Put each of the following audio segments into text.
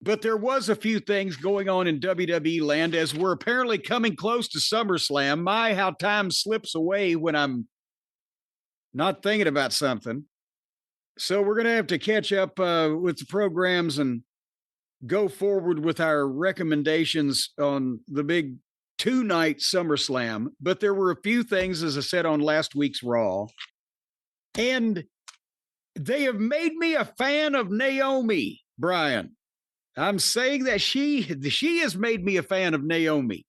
But there was a few things going on in WWE land as we're apparently coming close to SummerSlam. My, how time slips away when I'm not thinking about something. So we're going to have to catch up with the programs and go forward with our recommendations on the big 2-night SummerSlam. But there were a few things, as I said, on last week's Raw. And they have made me a fan of Naomi, Brian. I'm saying that she has made me a fan of Naomi.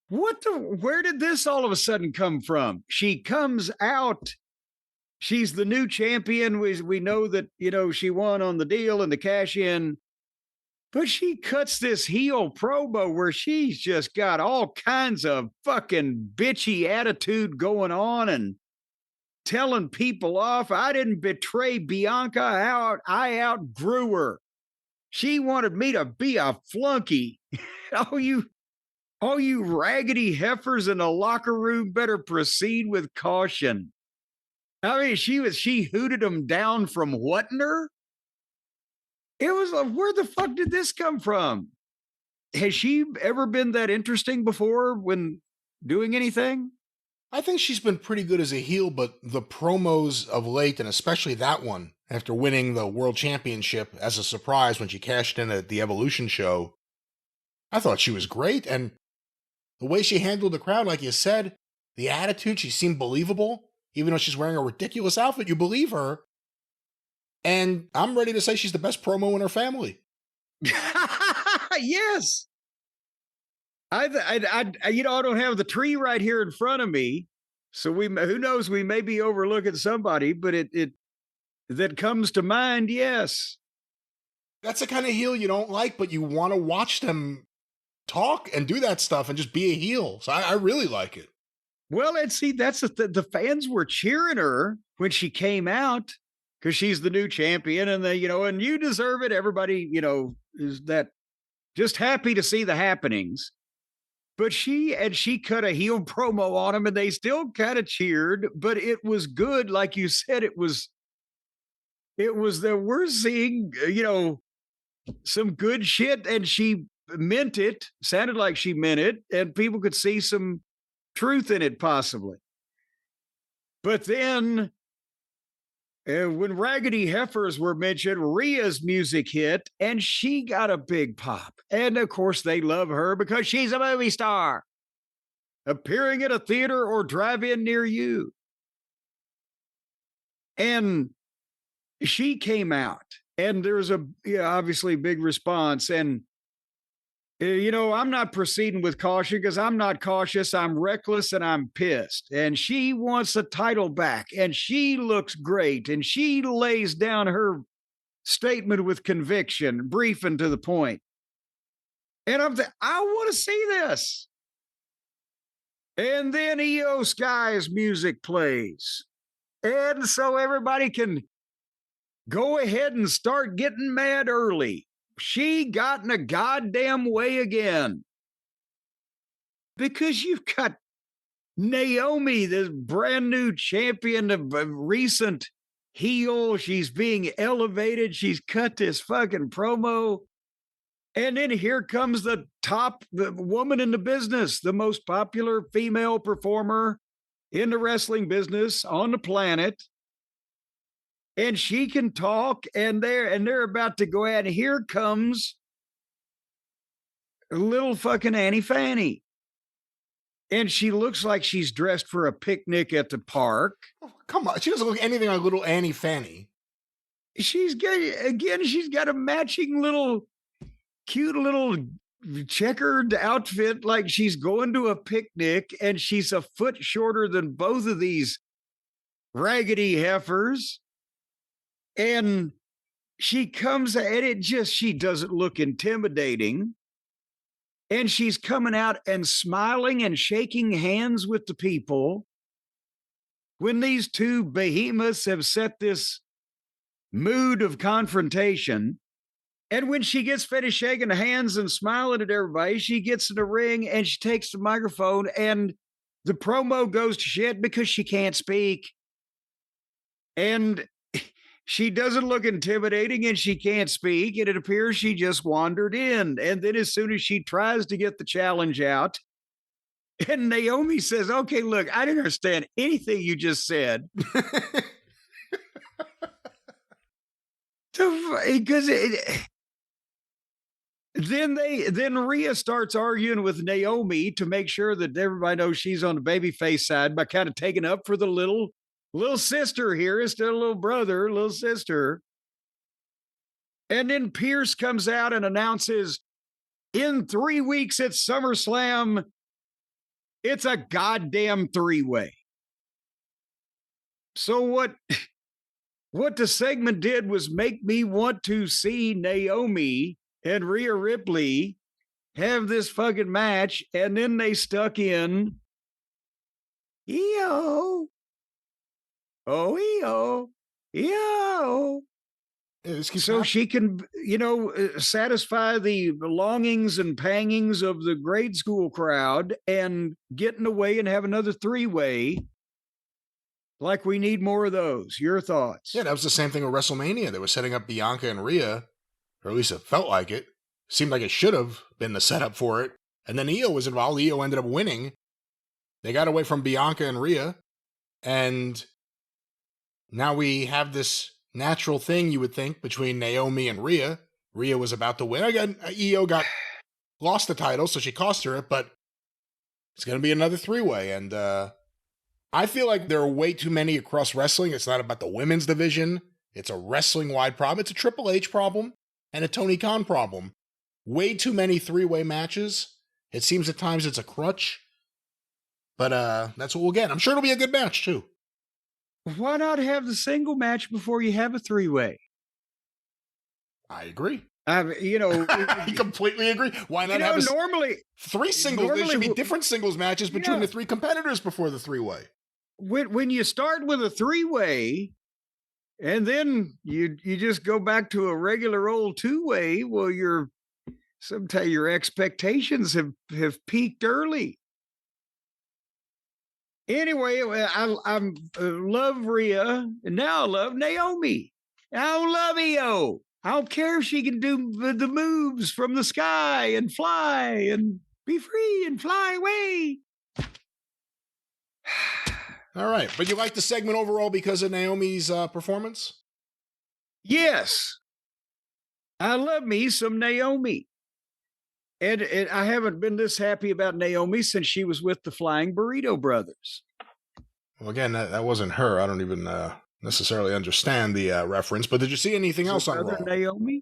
Where did this all of a sudden come from? She comes out. She's the new champion. We know that, she won on the deal and the cash in. But she cuts this heel promo where she's just got all kinds of fucking bitchy attitude going on and telling people off. I didn't betray Bianca. I outgrew her. She wanted me to be a flunky. all you raggedy heifers in the locker room better proceed with caution. I mean, she hooted them down from whatting her? It was like, where the fuck did this come from? Has she ever been that interesting before when doing anything? I think she's been pretty good as a heel, but the promos of late, and especially that one, after winning the World Championship as a surprise when she cashed in at the Evolution show, I thought she was great. And the way she handled the crowd, like you said, the attitude, she seemed believable. Even though she's wearing a ridiculous outfit, you believe her. And I'm ready to say she's the best promo in her family. Yes. I don't have the tree right here in front of me, so who knows, we may be overlooking somebody, but it that comes to mind, yes. That's the kind of heel you don't like, but you want to watch them talk and do that stuff and just be a heel. So I really like it. Well, and see, that's the fans were cheering her when she came out because she's the new champion, and and you deserve it. Everybody, is that just happy to see the happenings. But she cut a heel promo on him, and they still kind of cheered, but it was good. Like you said, it was that we're seeing, some good shit, and she meant it, sounded like she meant it, and people could see some truth in it, possibly. But then when Raggedy Heifers were mentioned, Rhea's music hit, and she got a big pop. And of course, they love her because she's a movie star appearing at a theater or drive-in near you. And she came out, and there was obviously big response. And I'm not proceeding with caution because I'm not cautious. I'm reckless and I'm pissed. And she wants the title back, and she looks great. And she lays down her statement with conviction, brief and to the point. And I want to see this. And then Iyo Sky's music plays. And so everybody can go ahead and start getting mad early. She got in a goddamn way again. Because you've got Naomi, this brand new champion of a recent heel. She's being elevated. She's cut this fucking promo. And then here comes the top woman in the business, the most popular female performer in the wrestling business on the planet. And she can talk, and they're about to go out. And here comes little fucking Annie Fanny. And she looks like she's dressed for a picnic at the park. Oh, come on. She doesn't look anything like little Annie Fanny. She's got a matching cute little checkered outfit, like she's going to a picnic, and she's a foot shorter than both of these raggedy heifers. And she comes, and she doesn't look intimidating. And she's coming out and smiling and shaking hands with the people when these two behemoths have set this mood of confrontation. And when she gets finished shaking hands and smiling at everybody, she gets in the ring and she takes the microphone, and the promo goes to shit because she can't speak. And She doesn't look intimidating and she can't speak. And it appears she just wandered in. And then as soon as she tries to get the challenge out, and Naomi says, okay, look, I didn't understand anything you just said. Because then Rhea starts arguing with Naomi to make sure that everybody knows she's on the babyface side by kind of taking up for the little sister here instead of little brother, little sister. And then Pierce comes out and announces, in 3 weeks at SummerSlam, it's a goddamn three-way. So what the segment did was make me want to see Naomi and Rhea Ripley have this fucking match, and then they stuck in Iyo. Oh, Iyo. So she can, satisfy the longings and pangings of the grade school crowd and get in the way and have another three-way. Like we need more of those. Your thoughts? Yeah, that was the same thing with WrestleMania. They were setting up Bianca and Rhea, or at least it felt like it. Seemed like it should have been the setup for it. And then Iyo was involved. Iyo ended up winning. They got away from Bianca and Rhea. And now we have this natural thing, you would think, between Naomi and Rhea. Rhea was about to win. Again, Iyo lost the title, so she cost her it, but it's going to be another three-way. And I feel like there are way too many across wrestling. It's not about the women's division. It's a wrestling-wide problem. It's a Triple H problem and a Tony Khan problem. Way too many three-way matches. It seems at times it's a crutch. But that's what we'll get. I'm sure it'll be a good match, too. Why not have the single match before you have a three-way? I agree. I completely agree. Why not have normally three singles? There should be different singles matches between the three competitors before the three-way. When you start with a three-way and then you just go back to a regular old two-way, well, sometimes your expectations have peaked early. Anyway, I love Rhea, and now I love Naomi. I don't love Iyo. I don't care if she can do the moves from the sky and fly and be free and fly away. All right, but you like the segment overall because of Naomi's performance? Yes. I love me some Naomi. And I haven't been this happy about Naomi since she was with the Flying Burrito Brothers. Well, again, that wasn't her. I don't even necessarily understand the reference. But did you see anything else on Raw? Naomi?